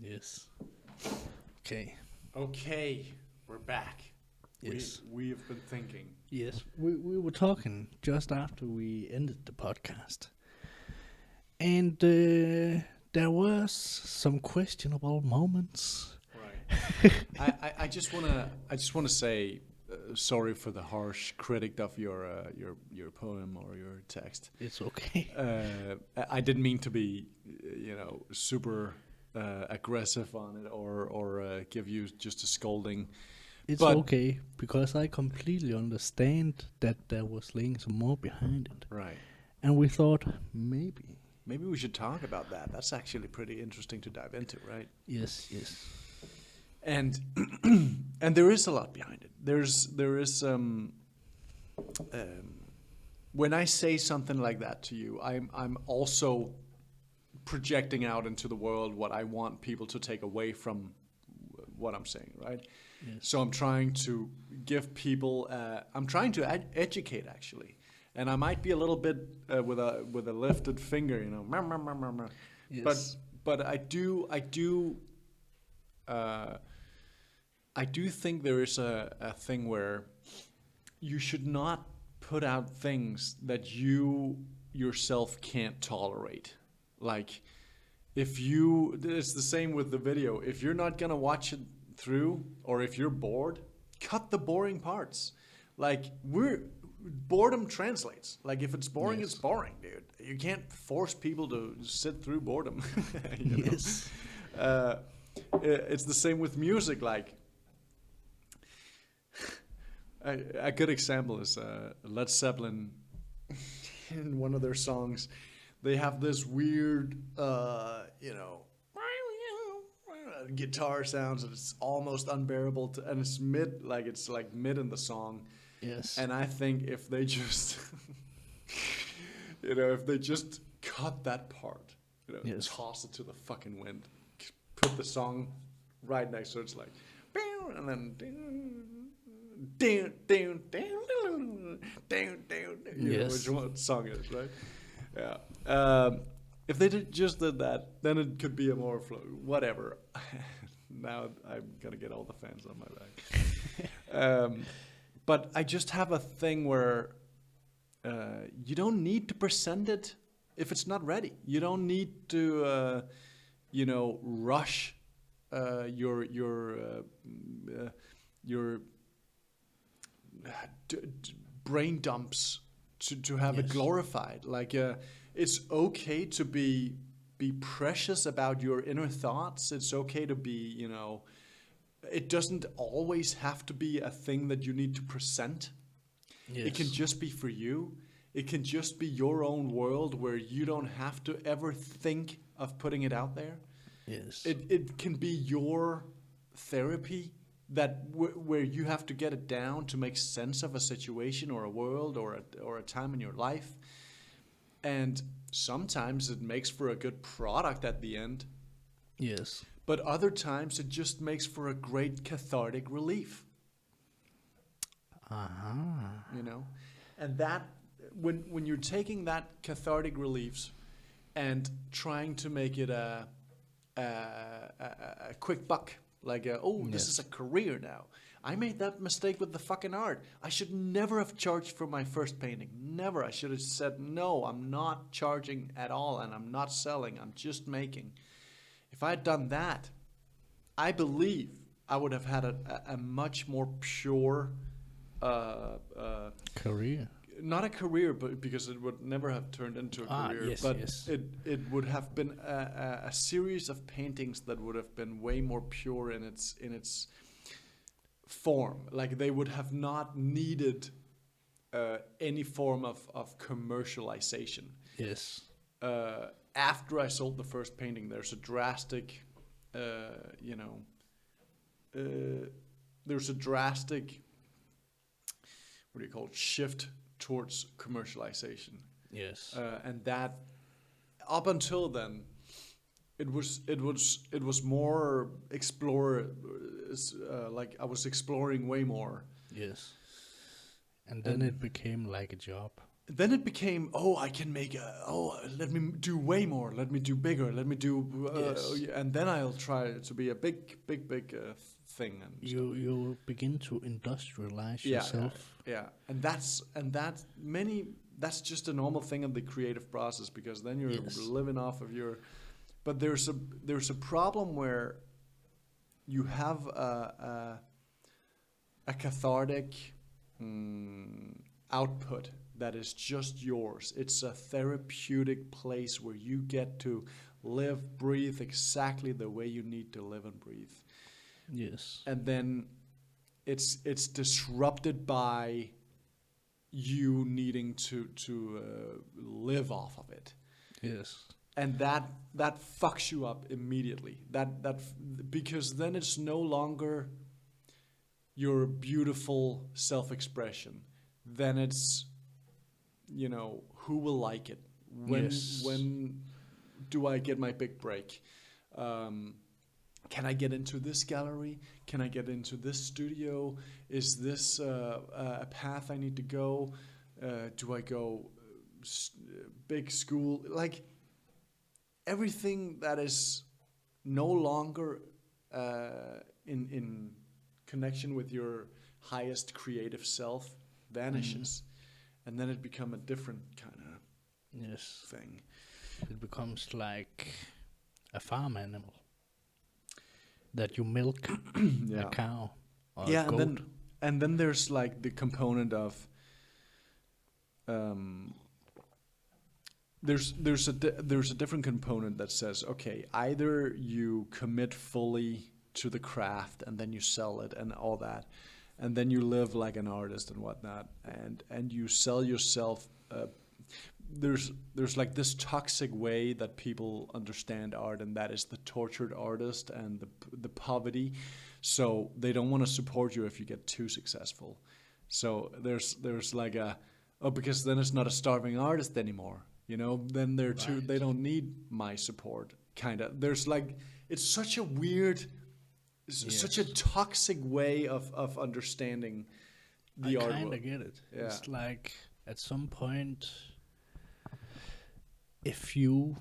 Yes. Okay. Okay, we're back. Yes. We have been thinking. Yes. We were talking just after we ended the podcast, and there was some questionable moments. Right. I just wanna say sorry for the harsh critic of your poem or your text. It's okay. I didn't mean to be super aggressive on it or give you just a scolding. It's But okay because I completely understand that there was laying some more behind it, right. and we thought maybe. Maybe we should talk about that. That's actually pretty interesting to dive into, right? Yes. Yes. And and there is a lot behind it. There is when I say something like that to you, I'm also projecting out into the world what I want people to take away from what I'm saying, right? Yes. So I'm trying to give people. I'm trying to educate actually, and I might be a little bit with a lifted finger, Yes. But I do think there is a thing where you should not put out things that you yourself can't tolerate. Like it's the same with the video. If you're not gonna watch it through, or if you're bored, cut the boring parts. Like boredom translates. Like if it's boring, Yes. it's boring, dude. You can't force people to sit through boredom. you know? Yes. It's the same with music. Like a good example is Led Zeppelin. In one of their songs, they have this weird, guitar sounds, and it's almost unbearable. And it's mid in the song. Yes. And I think if they just, if they just cut that part, Yes. toss it to the fucking wind, put the song right next to it, it's like, and then, you know Yes. which one song it is, right? Yeah. If they just did that, then it could be a more flow. Whatever. Now I'm gonna get all the fans on my back. But I just have a thing where you don't need to present it if it's not ready. You don't need to, rush your brain dumps to have it Yes. glorified. Like it's okay to be precious about your inner thoughts. It's okay to be, it doesn't always have to be a thing that you need to present. Yes. It can just be for you. It can just be your own world where you don't have to ever think of putting it out there. Yes. It can be your therapy that where you have to get it down to make sense of a situation or a world or a time in your life. And sometimes it makes for a good product at the end. Yes. But other times it just makes for a great cathartic relief. Uh-huh. And that when you're taking that cathartic reliefs and trying to make it a quick buck, like this is a career now. I made that mistake with the fucking art. I should never have charged for my first painting. Never. I should have said, no, I'm not charging at all, and I'm not selling. I'm just making. If I had done that, I believe I would have had a much more pure Career. not a career, but because it would never have turned into a career. Yes, but yes. it would have been a series of paintings that would have been way more pure in its form. Like they would have not needed any form of commercialization. Yes. After I sold the first painting, there's a drastic, there's a drastic, what do you call it, shift towards commercialization. Yes. And that, up until then, it was more explore, like I was exploring way more. Yes. And then it became like a job. then it became, I can make let me do way more, let me do bigger, let me do, Yes. and then I'll try to be a big thing and stuff. You begin to industrialize Yeah, yeah, yourself. yeah, that's just a normal thing in the creative process, because then you're Yes. living off of your. But there's a problem where you have a cathartic output that is just yours. It's a therapeutic place where you get to live, breathe exactly the way you need to live and breathe. Yes. And then it's disrupted by you needing to live off of it. Yes. And that fucks you up immediately. Because then it's no longer your beautiful self-expression. Then it's, who will like it? When do I get my big break? Can I get into this gallery? Can I get into this studio? Is this a path I need to go? Do I go big school? Like, everything that is no longer in connection with your highest creative self vanishes, and then it become a different kind of Yes. thing. It becomes like a farm animal that you milk, a cow or a goat. And then there's like the component of there's a different component that says, okay, either you commit fully to the craft and then you sell it and all that, and then you live like an artist and whatnot, and you sell yourself. There's like this toxic way that people understand art, and that is the tortured artist and the poverty. So they don't want to support you if you get too successful. So there's like because then it's not a starving artist anymore. Then they're too, they don't need my support. Kind of. There's like, it's such a weird, such a toxic way of understanding the art world. I kind of get it. Yeah. It's like at some point, if you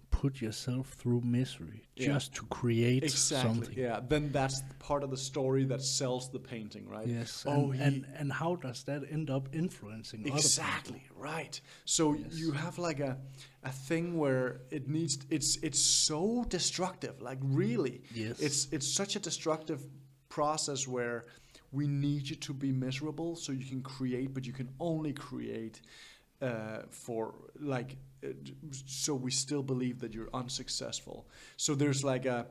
put yourself through misery just to create something. Yeah, then that's part of the story that sells the painting, right? Yes. And how does that end up influencing other people? Exactly, right. So you have like a thing where it's so destructive, like really. Yes. It's such a destructive process where we need you to be miserable so you can create, but you can only create for like, so we still believe that you're unsuccessful. So there's like a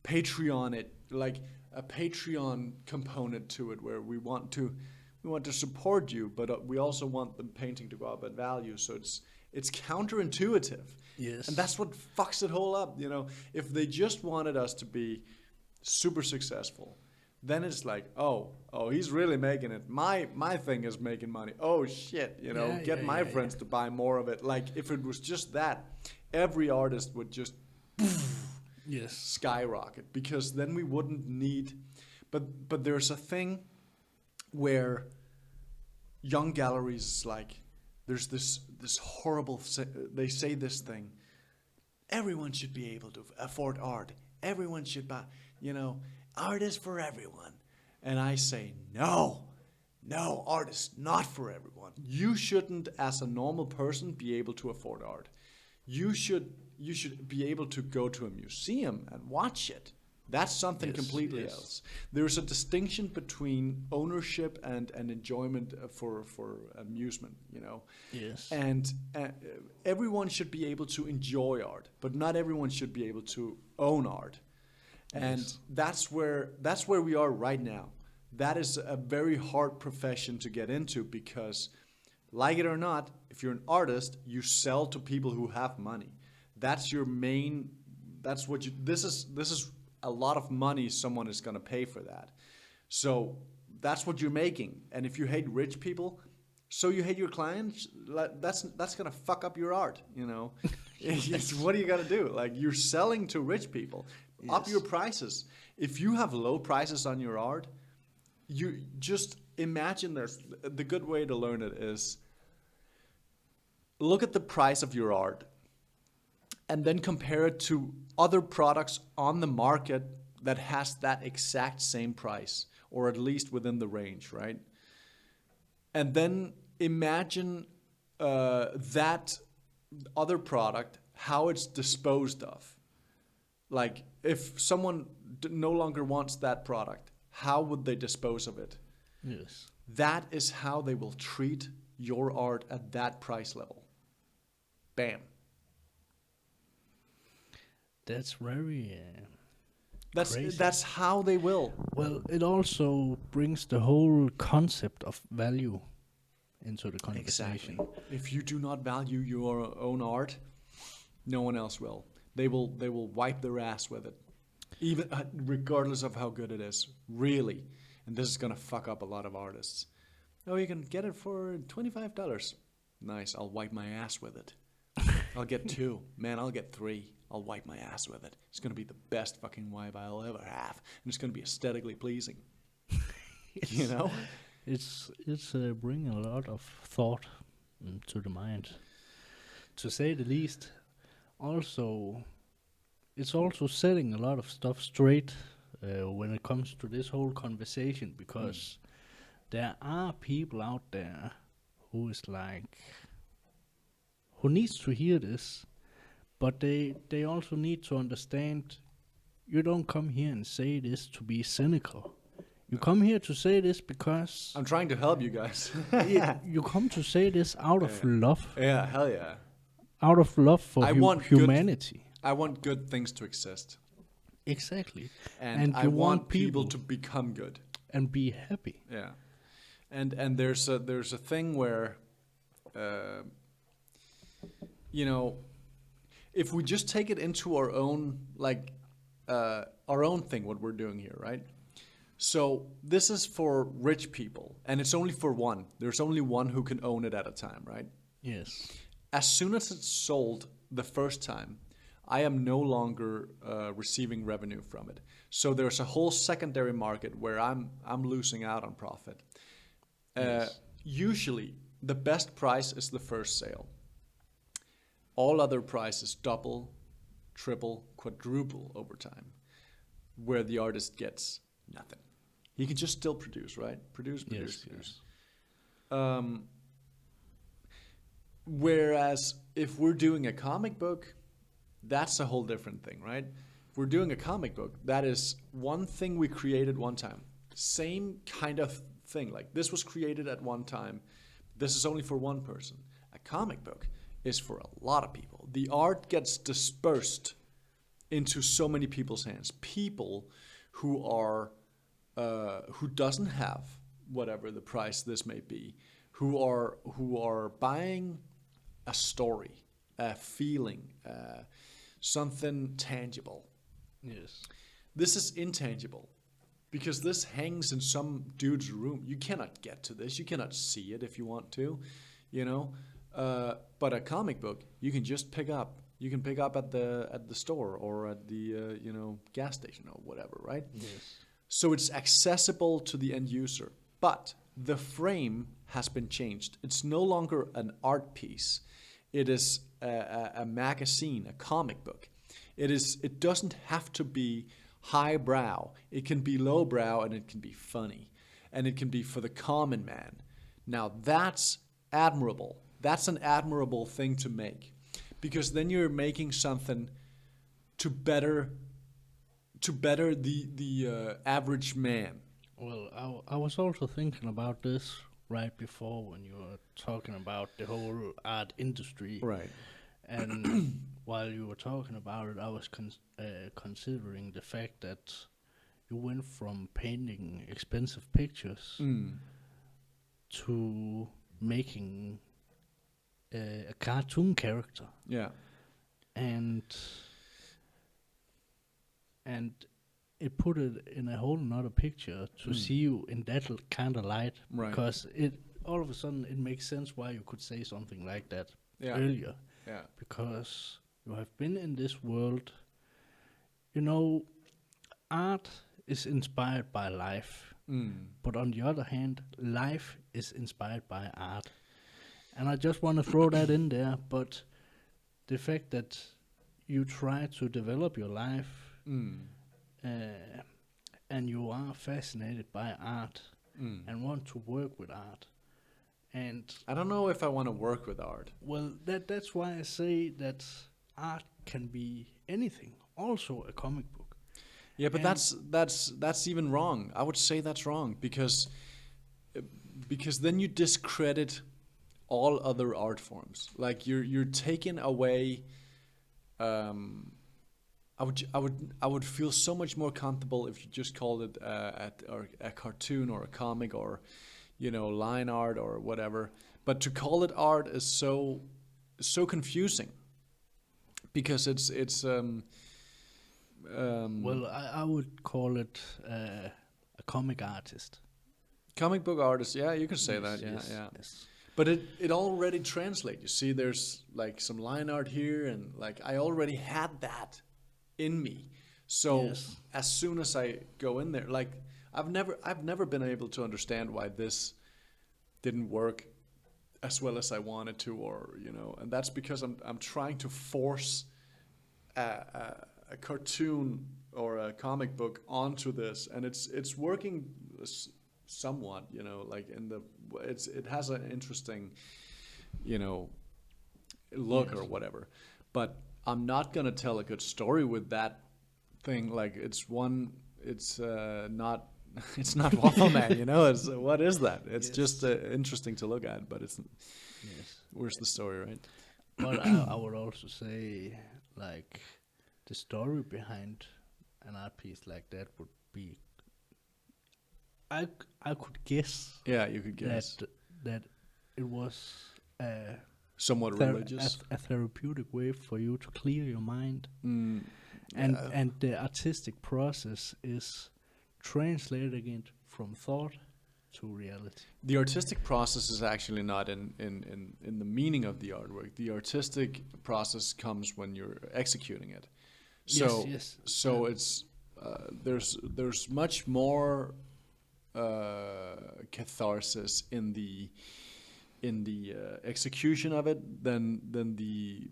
Patreon component to it, where we want to support you, but we also want the painting to go up in value. So it's counterintuitive. Yes. And that's what fucks it whole up. If they just wanted us to be super successful, then it's like, oh, he's really making it. My thing is making money. Oh shit, get my friends to buy more of it. Like, if it was just that, every artist would just skyrocket, because then we wouldn't need. But there's a thing where young galleries, like, there's this horrible. They say this thing. Everyone should be able to afford art. Everyone should buy. Art is for everyone. And I say, no, art is not for everyone. You shouldn't, as a normal person, be able to afford art. You should be able to go to a museum and watch it. That's something completely else. There's a distinction between ownership and enjoyment for amusement, Yes. And everyone should be able to enjoy art, but not everyone should be able to own art. And that's where we are right now. That is a very hard profession to get into, because, like it or not, if you're an artist, you sell to people who have money. That's your main. That's what you. This is a lot of money someone is going to pay for that. So that's what you're making. And if you hate rich people, so you hate your clients. That's going to fuck up your art. What are you going to do? Like, you're selling to rich people. Yes. Up your prices. If you have low prices on your art, you just imagine this. The good way to learn it is, look at the price of your art and then compare it to other products on the market that has that exact same price, or at least within the range, right? And then imagine that other product, how it's disposed of. Like if someone no longer wants that product, how would they dispose of it? Yes. That is how they will treat your art at that price level. Bam. That's very That's crazy. that's how they will. Well, it also brings the whole concept of value into the conversation. Exactly. If you do not value your own art, no one else will. They will wipe their ass with it, even regardless of how good it is. Really, and this is gonna fuck up a lot of artists. Oh, you can get it for $25. Nice. I'll wipe my ass with it. I'll get 2. Man, I'll get 3. I'll wipe my ass with it. It's gonna be the best fucking wipe I'll ever have, and it's gonna be aesthetically pleasing. You know? It's bringing a lot of thought to the mind, to say the least. Also, it's also setting a lot of stuff straight when it comes to this whole conversation, because there are people out there who is like, who needs to hear this, but they also need to understand you don't come here and say this to be cynical. You come here to say this because I'm trying to help you guys. you come to say this out of love, Yeah, hell yeah. out of love for I want humanity. I want good things to exist. Exactly. And I you want people to become good. and be happy. Yeah. And there's a thing where you know, if we just take it into our own thing, what we're doing here, right? So this is for rich people, and it's only for one. There's only one who can own it at a time, right? Yes. As soon as it's sold the first time, I am no longer receiving revenue from it. So there's a whole secondary market where I'm losing out on profit. Yes. Usually, the best price is the first sale. All other prices double, triple, quadruple over time, where the artist gets nothing. He can just still produce, right? Produce. Yes. Whereas if we're doing a comic book, that's a whole different thing, right? If we're doing a comic book, that is one thing we created one time. Same kind of thing. Like this was created at one time. This is only for one person. A comic book is for a lot of people. The art gets dispersed into so many people's hands. People who are who doesn't have whatever the price this may be, who are buying a story, a feeling, something tangible. Yes. This is intangible because this hangs in some dude's room. You cannot get to this. You cannot see it if you want to, you know. But a comic book you can just pick up. You can pick up at the store or at the gas station or whatever, right? Yes. So it's accessible to the end user, but the frame has been changed. It's no longer an art piece. It is a magazine, a comic book. It doesn't have to be highbrow. It can be lowbrow and it can be funny. And it can be for the common man. Now that's admirable. That's an admirable thing to make. Because then you're making something to better the average man. Well, I was also thinking about this right before when you were talking about the whole art industry. Right. And while you were talking about it, I was considering the fact that you went from painting expensive pictures to making a cartoon character. Yeah. And it put it in a whole nother picture to see you in that kind of light. Right. Because it all of a sudden it makes sense why you could say something like that earlier. Yeah. Because you have been in this world. Art is inspired by life. But on the other hand, life is inspired by art. And I just want to throw that in there. But the fact that you try to develop your life, and you are fascinated by art and want to work with art, and I don't know if I want to work with art. well, that's why I say that art can be anything, also a comic book. Yeah, but And that's even wrong. I would say that's wrong because then you discredit all other art forms. Like you're taking away. I would feel so much more comfortable if you just called it a cartoon or a comic or, line art or whatever. But to call it art is so confusing because it's well, I would call it a comic artist. comic book artist. Yeah, you could say Yes, that. Yeah, yes, yeah. yes. But it already translates. You see, there's like some line art here, and like I already had that in me. So Yes. as soon as I go in there, like I've never been able to understand why this didn't work as well as I wanted to, or and that's because I'm trying to force a cartoon or a comic book onto this, and it's working somewhat, like it has an interesting, look or Yes. whatever, but I'm not gonna tell a good story with that thing. Like it's not. It's not Waffle Man, It's what is that? It's Yes. just interesting to look at, but it's Yes. where's the story, right? But I would also say, like, the story behind an art piece like that would be. I could guess Yeah, you could guess. that it was Somewhat religious. a therapeutic way for you to clear your mind, Mm, yeah. and the artistic process is translating it from thought to reality. The artistic process is actually not in the meaning of the artwork. The artistic process comes when you're executing it. So yes. so it's there's much more catharsis in the execution of it than the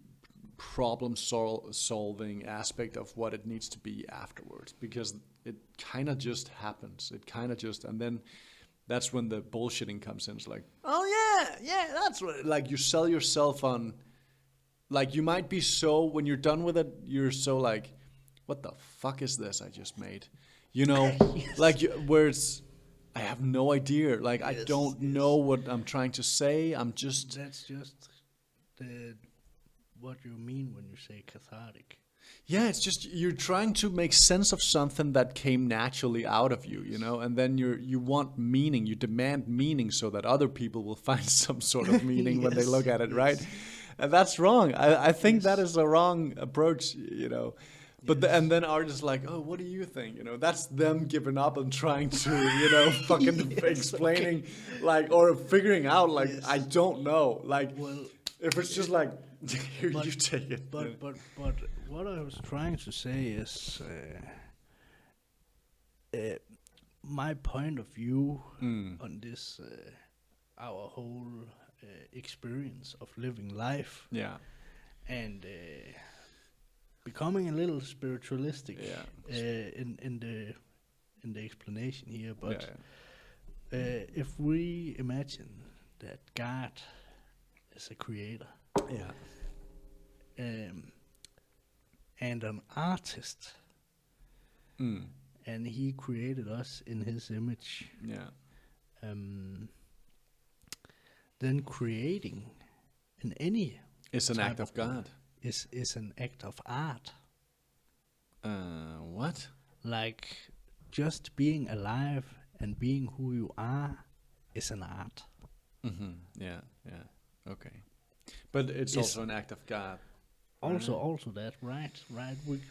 problem solving aspect of what it needs to be afterwards, because it kind of just happens. It kind of just, and then that's when the bullshitting comes in. It's like, oh yeah, that's what. Like you sell yourself on. Like you might be so, when you're done with it, you're so like, what the fuck is this I just made? Yes. Like where it's, I have no idea. Like I Yes, don't yes. know what I'm trying to say. I'm just. That's just what you mean when you say cathartic. Yeah, it's just you're trying to make sense of something that came naturally out of you, and then you want meaning, you demand meaning so that other people will find some sort of meaning when they Yes, look at it, yes. right? And that's wrong. I think that Yes. is a wrong approach, But Yes. and then artists like, oh, what do you think? That's them giving up and trying to, fucking Yes, explaining, like, or figuring out, like, Yes. I don't know, like, Well, if it's just like, here, but- you take it. but what I was trying to say is my point of view on this our whole experience of living life Yeah. and becoming a little spiritualistic Yeah. in the explanation here, but Yeah. if we imagine that God is a creator Yeah. and an artist, Mm. and he created us in his image, Yeah. then creating in any It's an type act of God. is an act of art. What? Like just being alive and being who you are is an art. Mm-hmm. Yeah. Yeah. Okay. But it's Is- also an act of God. Also that, right.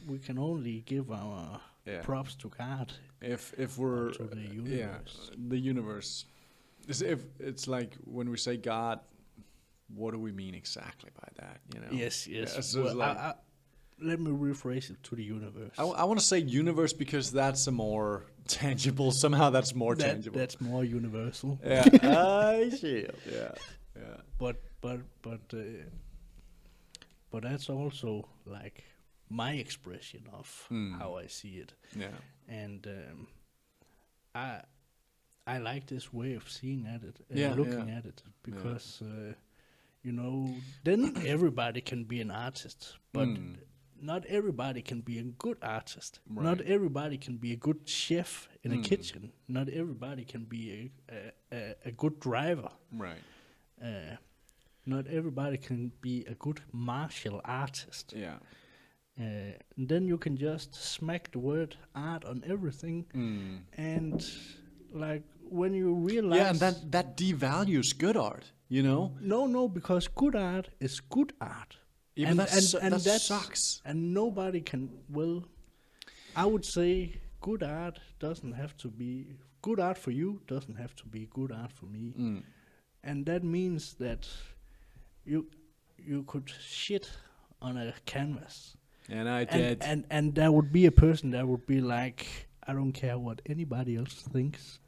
We can only give our Yeah. props to God. If we're To the yeah, universe. the universe. If it's like when we say God, what do we mean exactly by that? Yes. Yeah, so it's Well, like- let me rephrase it to the universe. I want to say universe because that's a more tangible. Somehow that's more tangible. That's more universal. Yeah. I see. Yeah. Yeah. But but that's also like my expression of how I see it, Yeah. and I I like this way of seeing at it, Yeah. looking at it, because then everybody can be an artist, but not everybody can be a good artist. Not Right. everybody can be a good chef in a kitchen. Not everybody can be a good driver. Right. Not everybody can be a good martial artist. Yeah. And then you can just smack the word art on everything, and like when you realize, Yeah, and that devalues good art. no, because good art is good art. Yeah, and but that that's sucks. and nobody can. Well, I would say good art doesn't have to be good art for you. Doesn't have to be good art for me. And that means that you could shit on a canvas, And I did. and there would be a person that would be like, I don't care what anybody else thinks.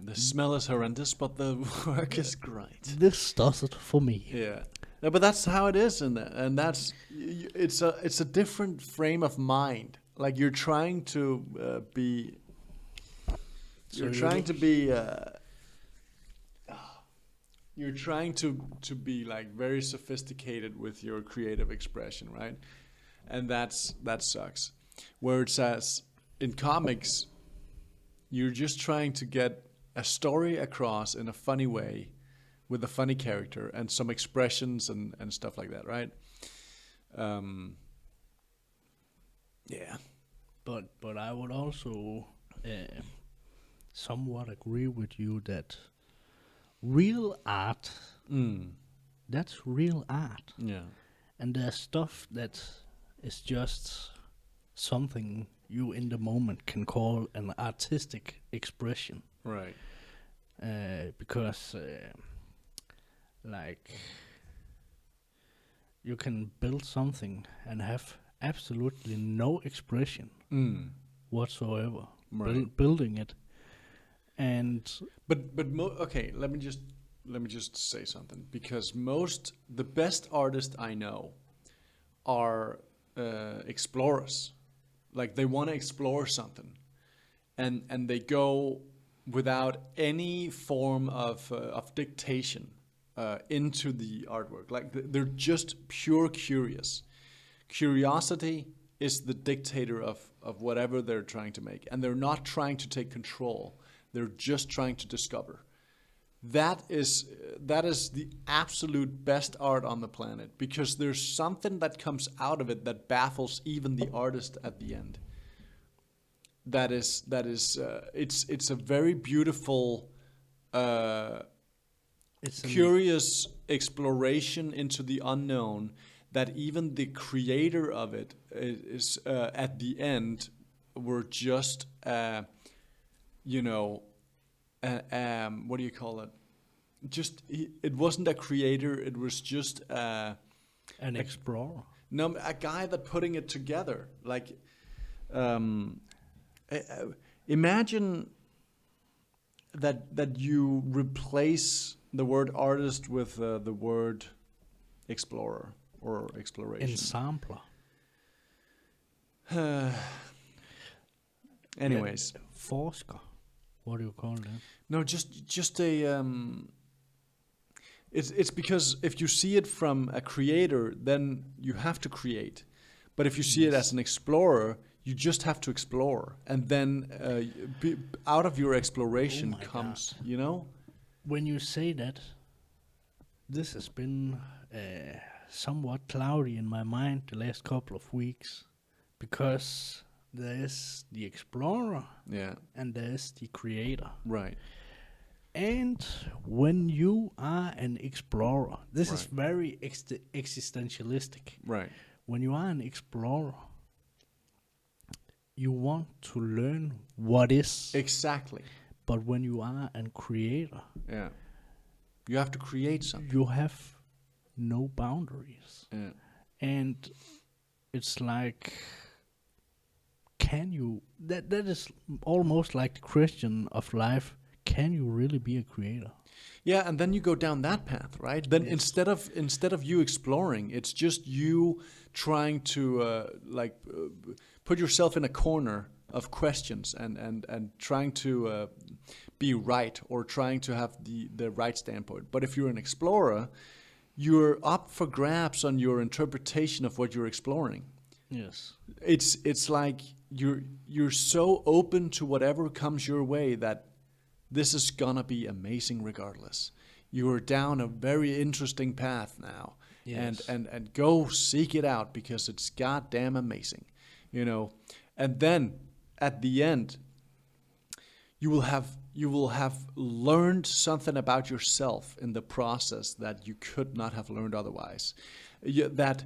The smell is horrendous, but the work is great. This does it for me. Yeah. No, but that's how it is, and that's it's a different frame of mind. Like you're trying to be. You're trying to be. You're trying to be like very sophisticated with your creative expression, right? And that sucks. Where it says in comics, you're just trying to get a story across in a funny way, with a funny character and some expressions and stuff like that, right? Yeah. But I would also somewhat agree with you that real art, that's real art. Yeah. And there's stuff that is just something you in the moment can call an artistic expression. Right. Because like you can build something and have absolutely no expression whatsoever Right. building it. And But okay, let me just say something, because the best artists I know are explorers. Like they want to explore something, and they go without any form of dictation into the artwork. Like they're just pure curious. Curiosity is the dictator of whatever they're trying to make, and they're not trying to take control. They're just trying to discover. That is the absolute best art on the planet, because there's something that comes out of it that baffles even the artist at the end. It's a very beautiful, curious exploration into the unknown, that even the creator of it is at the end were just what do you call it? It wasn't a creator. It was just an explorer. No, a guy that putting it together. Like, imagine that you replace the word artist with the word explorer or exploration. Ensembler. Anyways, Forsker. What do you call that? no, just a. It's because if you see it from a creator, then you have to create. But if you see it as an explorer, you just have to explore, and then out of your exploration comes, God. When you say that, this has been somewhat cloudy in my mind the last couple of weeks, because there is the explorer, and there is the creator. Right. And when you are an explorer, this is very existentialistic. Right. When you are an explorer, you want to learn what is. Exactly. But when you are a creator, you have to create something. You have no boundaries. Yeah. And it's like, can you? That is almost like the question of life. Can you really be a creator? Yeah, and then you go down that path, right? Then Yes. instead of you exploring, it's just you trying to put yourself in a corner of questions and trying to be right or trying to have the right standpoint. But if you're an explorer, you're up for grabs on your interpretation of what you're exploring. Yes. It's like you're so open to whatever comes your way that this is gonna be amazing regardless. You're down a very interesting path now. Yes. And go seek it out because it's goddamn amazing. You know. And then at the end you will have learned something about yourself in the process that you could not have learned otherwise. That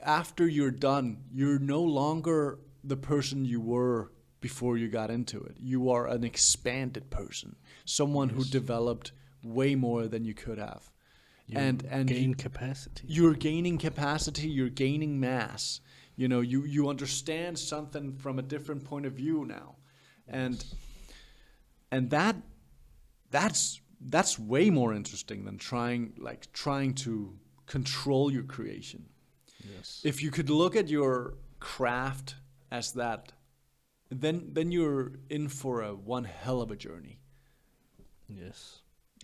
after you're done, you're no longer the person you were before you got into it. You are an expanded person, someone who developed way more than you could have. You And gain capacity. you're gaining capacity, you're gaining mass. You know, you understand something from a different point of view now. And that's way more interesting than trying to control your creation. Yes. If you could look at your craft as that, then you're in for one hell of a journey, Yes.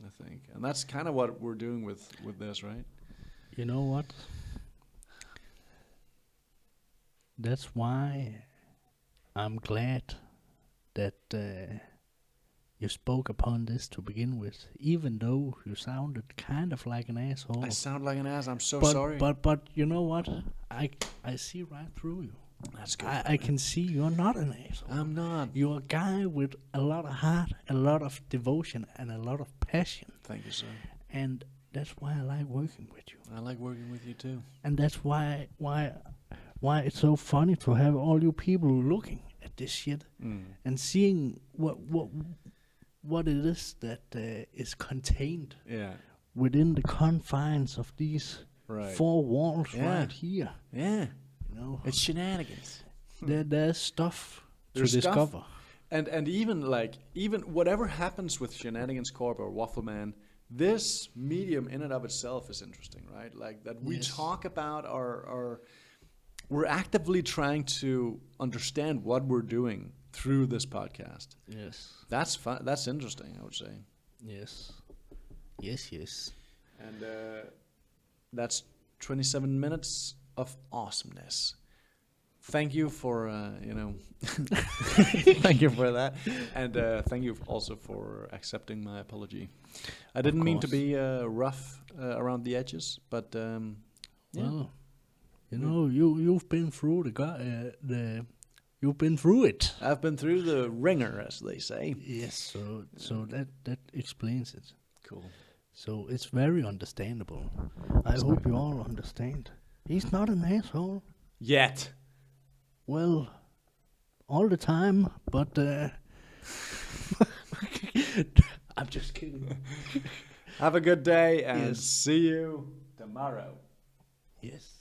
I think. And that's kind of what we're doing with this, right? You know what? That's why I'm glad that you spoke upon this to begin with, even though you sounded kind of like an asshole. I sound like an ass. I'm so but, sorry. But you know what? I see right through you. That's good. I can see you're not an asshole. I'm not. You're a guy with a lot of heart, a lot of devotion, and a lot of passion. Thank you, sir. And that's why I like working with you. I like working with you too. And that's why it's so funny to have all you people looking at this shit and seeing what it is that is contained Yeah. within the confines of these Right. four walls Yeah. right here. Yeah. You know, It's shenanigans. there's stuff There's to stuff. discover. And even whatever happens with Shenanigans Corp or Waffleman, this medium in and of itself is interesting, right? Like that we Yes. talk about we're actively trying to understand what we're doing through this podcast. Yes. That's fun. That's interesting, I would say. Yes. Yes. Yes. And that's 27 minutes of awesomeness. Thank you for thank you for that, and thank you also for accepting my apology. I didn't mean to course. be rough around the edges, but yeah. Well, you know, you've been through you've been through it. I've been through the ringer, as they say. Yes. So that explains it. Cool. So it's very understandable. I hope you all understand. He's not an asshole. Yet. Well, all the time, but I'm just kidding. Have a good day and Yes. see you tomorrow. Yes.